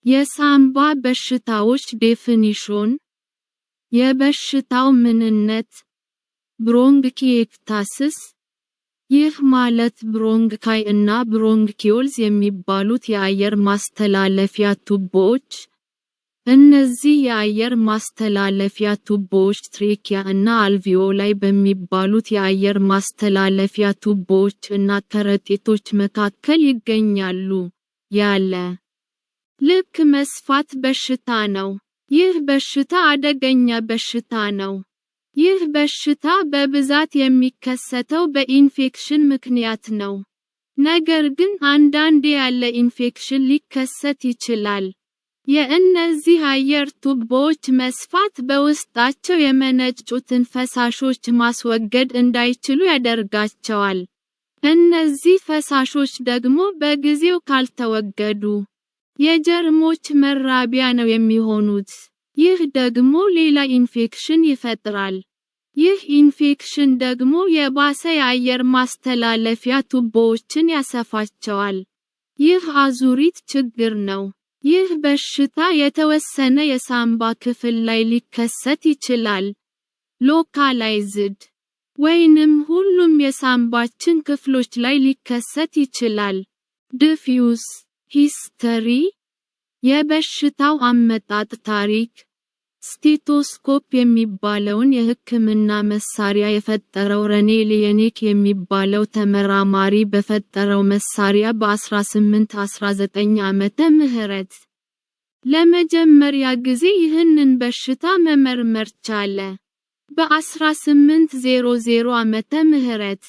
የሳምባ በሽታዎች ዴፊኒሽን የበሽታው ምንነት ብሮንኪኤክታሲስ ይህ ማለት ብሮንካይ እና ብሮንኪዮልስ የሚባሉት የአየር ማስተላለፊያ ቱቦዎች እነዚህ የአየር ማስተላለፊያ ቱቦዎች ትሬኪያ እና አልቪዮላይ በሚባሉት የአየር ማስተላለፊያ ቱቦዎች እና ከረጢቶች መካከል ይገኛሉ ያለ ልክ መስፋት በሽታ ነው። ይህ በሽታ አደገኛ በሽታ ነው። ይህ በሽታ በብዛት የሚከሰተው በኢንፌክሽን ምክንያት ነው። ነገር ግን አንዳንዴ ያለ ኢንፌክሽን ሊከሰት ይችላል። የእነዚህ አየር ቱቦዎች መስፋት በውስጣቸው የመነጩትን ፈሳሾች ማስወገድ እንዳይችሉ ያደርጋቸዋል። እነዚህ ፈሳሾች ደግሞ በጊዜው ካልተወገዱ የጀርሞች መራቢያ ነው የሚሆኑት። ይህ ደግሞ ሌላ ኢንፌክሽን ይፈጥራል። ይህ ኢንፌክሽን ደግሞ የባሰ የአየር ማስተላለፊያ ቱቦዎችን ያሰፋቸዋል። ይህ አዙሪት ችግር ነው። ይህ በሽታ የተወሰነ የሳምባ ክፍል ላይ ሊከሰት ይችላል፣ ሎካላይዝድ፣ ወይንም ሁሉም የሳምባችን ክፍሎች ላይ ሊከሰት ይችላል። ዲፊዩዝ ሂስተሪ የበሽታው አመጣጥ ታሪክ ስቴቶስኮፕ የሚባለውን የሕክምና መሳሪያ የፈጠረው ሬኔ ሊየኒክ የሚባለው ተመራማሪ በፈጠረው መሳሪያ በ1819 ዓመተ ምህረት ለመጀመሪያ ጊዜ ይህንን በሽታ መመርመር ቻለ። በ1800 ዓመተ ምህረት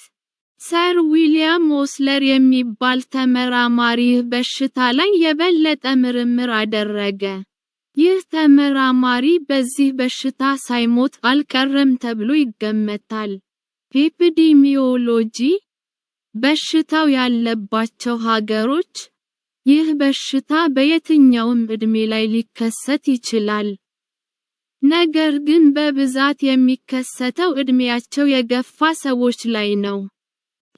ሰር ዊሊያም ኦስለር የሚባል ተመራማሪ ይህ በሽታ ላይ የበለጠ ምርምር አደረገ። ይህ ተመራማሪ በዚህ በሽታ ሳይሞት አልቀረም ተብሎ ይገመታል። ኤፒዲሚዮሎጂ በሽታው ያለባቸው ሀገሮች ይህ በሽታ በየትኛውም ዕድሜ ላይ ሊከሰት ይችላል። ነገር ግን በብዛት የሚከሰተው ዕድሜያቸው የገፋ ሰዎች ላይ ነው።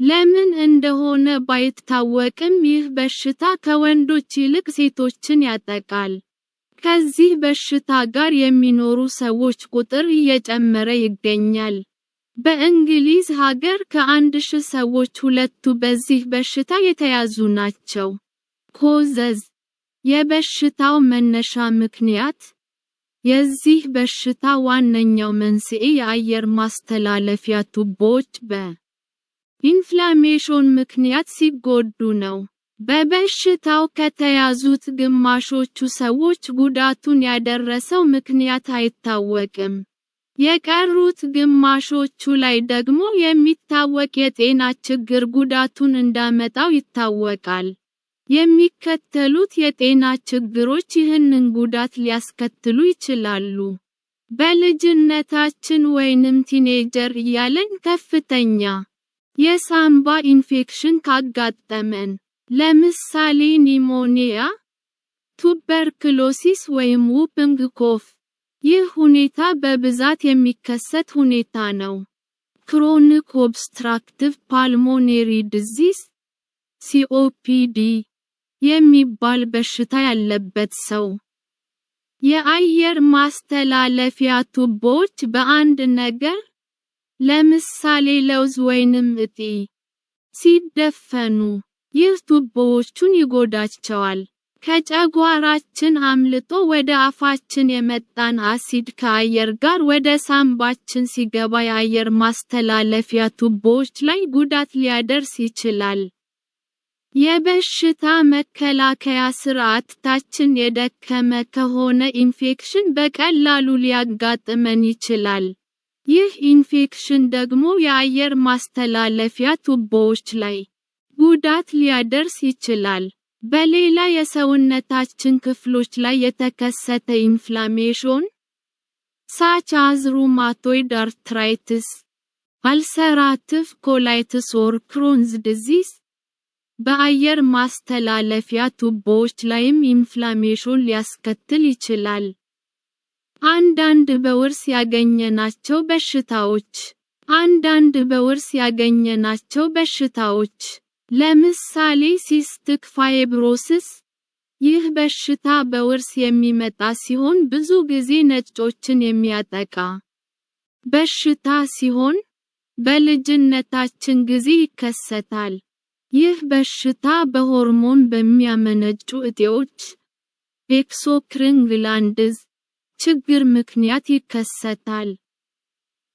ለምን እንደሆነ ባይታወቅም ይህ በሽታ ከወንዶች ይልቅ ሴቶችን ያጠቃል። ከዚህ በሽታ ጋር የሚኖሩ ሰዎች ቁጥር እየጨመረ ይገኛል። በእንግሊዝ ሀገር ከ1000 ሰዎች 2ቱ በዚህ በሽታ የተያዙ ናቸው። ኮዘዝ የበሽታው መነሻ ምክንያት የዚህ በሽታ ዋነኛው መንስኤ የአየር ማስተላለፊያ ቱቦዎች በኢንፍላሜሽን ምክንያት ሲጎዱ ነው። በበሽታው ከተያዙት ግማሾቹ ሰዎች ጉዳቱን ያደረሰው ምክንያት አይታወቅም። የቀሩት ግማሾቹ ላይ ደግሞ የሚታወቅ የጤና ችግር ጉዳቱን እንዳመጣው ይታወቃል። የሚከተሉት የጤና ችግሮች ይህንን ጉዳት ሊያስከትሉ ይችላሉ። በልጅነታችን ወይንም ቲኔጀር እያለን ከፍተኛ የሳምባ ኢንፌክሽን ካጋጠመን ለምሳሌ ኒሞኒያ፣ ቱበርክሎሲስ ወይም ዉፒንግ ኮፍ። ይህ ሁኔታ በብዛት የሚከሰት ሁኔታ ነው። ክሮኒክ ኦብስትራክቲቭ ፓልሞኔሪ ዲዚዝ (COPD) የሚባል በሽታ ያለበት ሰው የአየር ማስተላለፊያ ቱቦዎች በአንድ ነገር ለምሳሌ ለውዝ ወይንም እጢ ሲደፈኑ ይህ ቱቦዎቹን ይጎዳቸዋል። ከጨጓራችን አምልጦ ወደ አፋችን የመጣን አሲድ ከአየር ጋር ወደ ሳምባችን ሲገባ የአየር ማስተላለፊያ ቱቦዎች ላይ ጉዳት ሊያደርስ ይችላል። የበሽታ መከላከያ ስርዓታችን የደከመ ከሆነ ኢንፌክሽን በቀላሉ ሊያጋጥመን ይችላል። ይህ ኢንፌክሽን ደግሞ የአየር ማስተላለፊያ ቱቦዎች ላይ ጉዳት ሊያደርስ ይችላል። በሌላ የሰውነታችን ክፍሎች ላይ የተከሰተ ኢንፍላሜሽን such as rheumatoid arthritis, ulcerative colitis or Crohn's disease በአየር ማስተላለፊያ ቱቦዎች ላይም ኢንፍላሜሽን ሊያስከትል ይችላል። አንዳንድ በውርስ ያገኘናቸው በሽታዎች ለምሳሌ ሲስቲክ ፋይብሮሲስ ይህ በሽታ በውርስ የሚመጣ ሲሆን ብዙ ጊዜ ነጮችን የሚያጠቃ በሽታ ሲሆን በልጅነታችን ጊዜ ይከሰታል። ይህ በሽታ በሆርሞን በሚያመነጩ እጢዎች ኤክሶክሪን ግላንድስ ችግር ምክንያት ይከሰታል።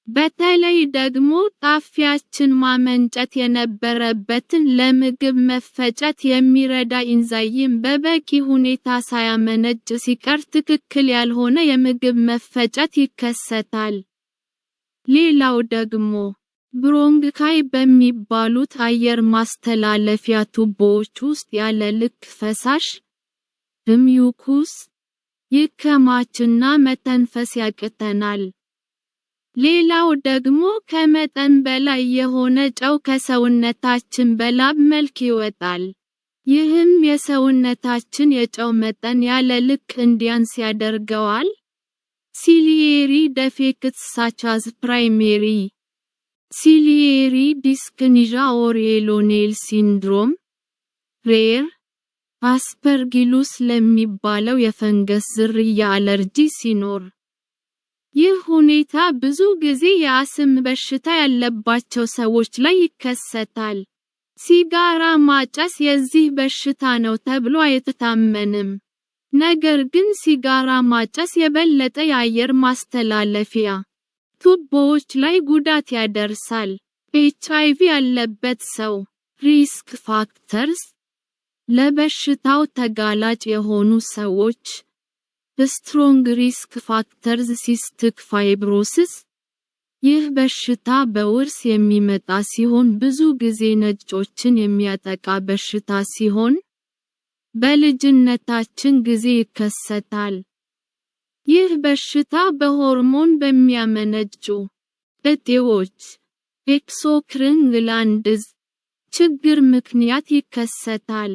በተለይ ደግሞ ጣፊያችን ማመንጨት የነበረበትን ለምግብ መፈጨት የሚረዳ ኢንዛይም በበቂ ሁኔታ ሳያመነጭ ሲቀር ትክክል ያልሆነ የምግብ መፈጨት ይከሰታል። ሌላው ደግሞ ብሮንካይ በሚባሉት አየር ማስተላለፊያ ቱቦዎች ውስጥ ያለ ልክ ፈሳሽ ሚውከስ ይከማችና መተንፈስ ያቅተናል። ሌላው ደግሞ ከመጠን በላይ የሆነ ጨው ከሰውነታችን በላብ መልክ ይወጣል። ይህም የሰውነታችን የጨው መጠን ያለ ልክ እንዲያንስ ያደርገዋል። ሲሊየሪ ዴፌክትስ such as primary ciliary dyskinesia or Yellow syndrome ሬር አስፐርጊሉስ ለሚባለው የፈንገስ ዝርያ አለርጂ ሲኖር ይህ ሁኔታ ብዙ ጊዜ የአስም በሽታ ያለባቸው ሰዎች ላይ ይከሰታል። ሲጋራ ማጨስ የዚህ በሽታ ነው ተብሎ አይታመንም። ነገር ግን ሲጋራ ማጨስ የበለጠ የአየር ማስተላለፊያ ቱቦዎች ላይ ጉዳት ያደርሳል። HIV ያለበት ሰው ሪስክ ፋክተርስ ለበሽታው ተጋላጭ የሆኑ ሰዎች ስትሮንግ ሪስክ ፋክተርስ ሲስቲክ ፋይብሮሲስ ይህ በሽታ በውርስ የሚመጣ ሲሆን ብዙ ጊዜ ነጮችን የሚያጠቃ በሽታ ሲሆን በልጅነታችን ጊዜ ይከሰታል። ይህ በሽታ በሆርሞን በሚያመነጩ እጢዎች ኤክሶክሪን ግላንድስ ችግር ምክንያት ይከሰታል።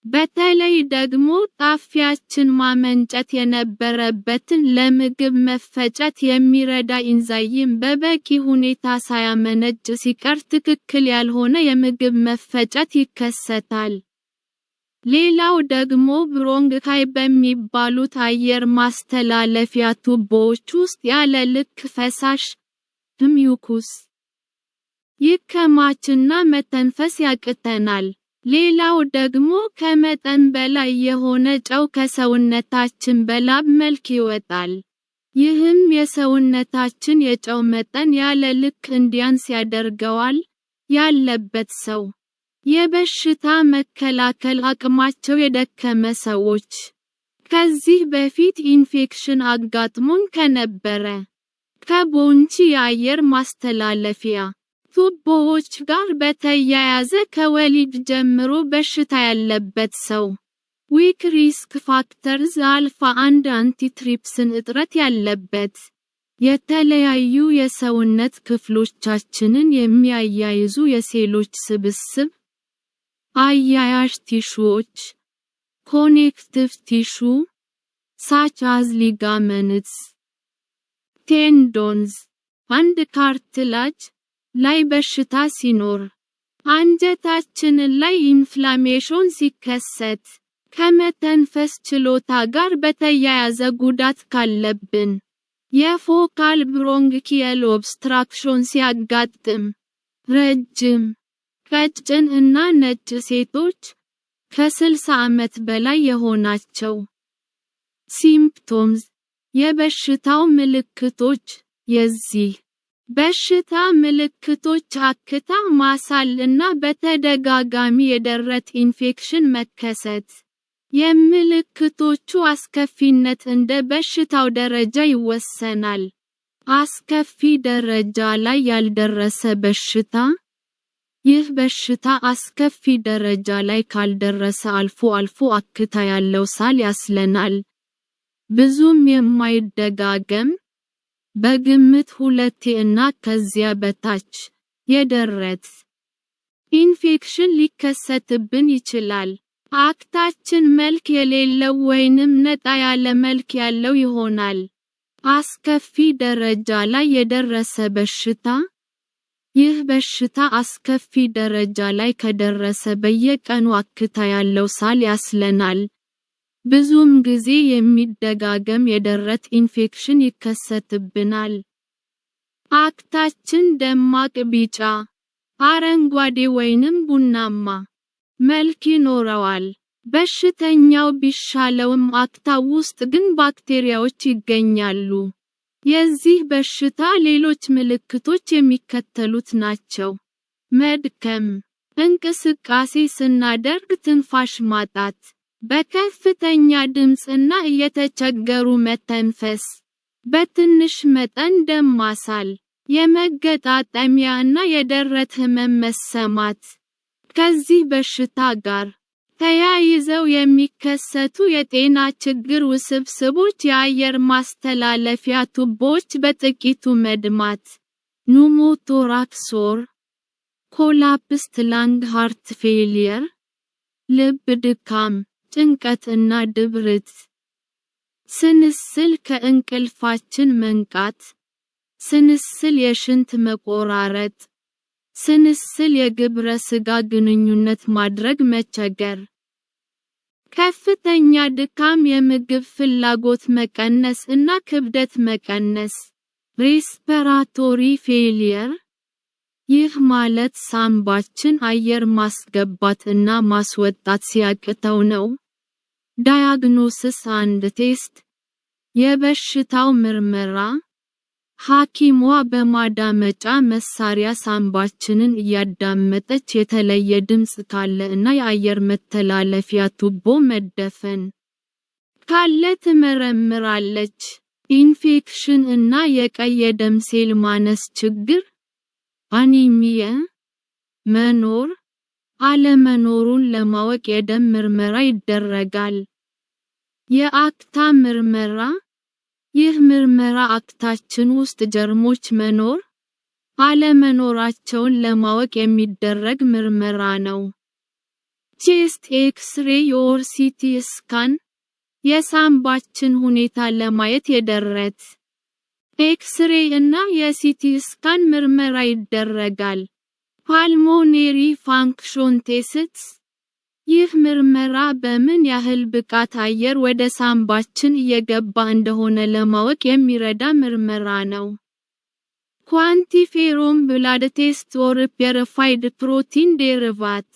በተለይ ደግሞ ጣፊያችን ማመንጨት የነበረበትን ለምግብ መፈጨት የሚረዳ ኢንዛይም በበቂ ሁኔታ ሳያመነጭ ሲቀር ትክክል ያልሆነ የምግብ መፈጨት ይከሰታል። ሌላው ደግሞ ብሮንካይ በሚባሉት አየር ማስተላለፊያ ቱቦዎች ውስጥ ያለ ልክ ፈሳሽ ሚውከስ ይከማችና መተንፈስ ያቅተናል። ሌላው ደግሞ ከመጠን በላይ የሆነ ጨው ከሰውነታችን በላብ መልክ ይወጣል። ይህም የሰውነታችን የጨው መጠን ያለ ልክ እንዲያንስ ያደርገዋል። ያለበት ሰው የበሽታ መከላከል አቅማቸው የደከመ ሰዎች ከዚህ በፊት ኢንፌክሽን አጋጥሞን ከነበረ ከቦንቺ የአየር ማስተላለፊያ ቱቦዎች ጋር በተያያዘ ከወሊድ ጀምሮ በሽታ ያለበት ሰው ዊክ ሪስክ ፋክተርስ አልፋ 1 አንቲትሪፕሲን እጥረት ያለበት የተለያዩ የሰውነት ክፍሎቻችንን የሚያያይዙ የሴሎች ስብስብ አያያዥ ቲሹዎች ኮኔክቲቭ ቲሹ such as ligaments ቴንዶንስ አንድ ካርትላጅ ላይ በሽታ ሲኖር አንጀታችንን ላይ ኢንፍላሜሽን ሲከሰት ከመተንፈስ ችሎታ ጋር በተያያዘ ጉዳት ካለብን የፎካል ብሮንኪያል ኦብስትራክሽን ሲያጋጥም ረጅም ቀጭን እና ነጭ ሴቶች ከ60 ዓመት በላይ የሆናቸው ሲምፕቶምስ የበሽታው ምልክቶች የዚህ በሽታ ምልክቶች አክታ ማሳል እና በተደጋጋሚ የደረት ኢንፌክሽን መከሰት የምልክቶቹ አስከፊነት እንደ በሽታው ደረጃ ይወሰናል። አስከፊ ደረጃ ላይ ያልደረሰ በሽታ ይህ በሽታ አስከፊ ደረጃ ላይ ካልደረሰ አልፎ አልፎ አክታ ያለው ሳል ያስለናል። ብዙም የማይደጋገም በግምት 2 እና ከዚያ በታች የደረት ኢንፌክሽን ሊከሰትብን ይችላል። አክታችን መልክ የሌለው ወይንም ነጣ ያለ መልክ ያለው ይሆናል። አስከፊ ደረጃ ላይ የደረሰ በሽታ ይህ በሽታ አስከፊ ደረጃ ላይ ከደረሰ በየቀኑ አክታ ያለው ሳል ያስለናል። ብዙም ጊዜ የሚደጋገም የደረት ኢንፌክሽን ይከሰትብናል። አክታችን ደማቅ ቢጫ፣ አረንጓዴ ወይንም ቡናማ መልክ ይኖረዋል። በሽተኛው ቢሻለውም አክታው ውስጥ ግን ባክቴሪያዎች ይገኛሉ። የዚህ በሽታ ሌሎች ምልክቶች የሚከተሉት ናቸው። መድከም፣ እንቅስቃሴ ስናደርግ ትንፋሽ ማጣት፣ በከፍተኛ ድምፅና እየተቸገሩ መተንፈስ፣ በትንሽ መጠን ደም ማሳል፣ የመገጣጠሚያ እና የደረት ህመም መሰማት። ከዚህ በሽታ ጋር ተያይዘው የሚከሰቱ የጤና ችግር ውስብስቦች የአየር ማስተላለፊያ ቱቦዎች በጥቂቱ መድማት፣ ኑሞቶራክስ ኦር ኮላፕስድ ላንግ ሃርት ፌሊየር፣ ልብ ድካም፣ ጭንቀት እና ድብርት፣ ስንስል ከእንቅልፋችን መንቃት፣ ስንስል የሽንት መቆራረጥ፣ ስንስል የግብረ ሥጋ ግንኙነት ማድረግ መቸገር፣ ከፍተኛ ድካም፣ የምግብ ፍላጎት መቀነስ እና ክብደት መቀነስ፣ ሬስፒራቶሪ ፌሊየር። ይህ ማለት ሳምባችን አየር ማስገባት እና ማስወጣት ሲያቅተው ነው። ዳያግኖሲስ አንድ ቴስት፣ የበሽታው ምርመራ። ሐኪሟ በማዳመጫ መሳሪያ ሳምባችንን እያዳመጠች የተለየ ድምፅ ካለ እና የአየር መተላለፊያ ቱቦ መደፈን ካለ ትመረምራለች። ኢንፌክሽን እና የቀይ የደም ሴል ማነስ ችግር፣ አኒሚያ መኖር አለመኖሩን ለማወቅ የደም ምርመራ ይደረጋል። የአክታ ምርመራ፣ ይህ ምርመራ አክታችን ውስጥ ጀርሞች መኖር አለመኖራቸውን ለማወቅ የሚደረግ ምርመራ ነው። ቼስት ኤክስ-ሬይ ኦር ሲቲ ስካን፣ የሳምባችን ሁኔታ ለማየት የደረት ኤክስ-ሬይ እና የሲቲ ስካን ምርመራ ይደረጋል። ፓልሞኔሪ ፋንክሽን ቴስትስ፣ ይህ ምርመራ በምን ያህል ብቃት አየር ወደ ሳምባችን እየገባ እንደሆነ ለማወቅ የሚረዳ ምርመራ ነው። ኳንቲፌሮም ብላድ ቴስት ኦር ፒውሪፋይድ ፕሮቲን ዴሪቫት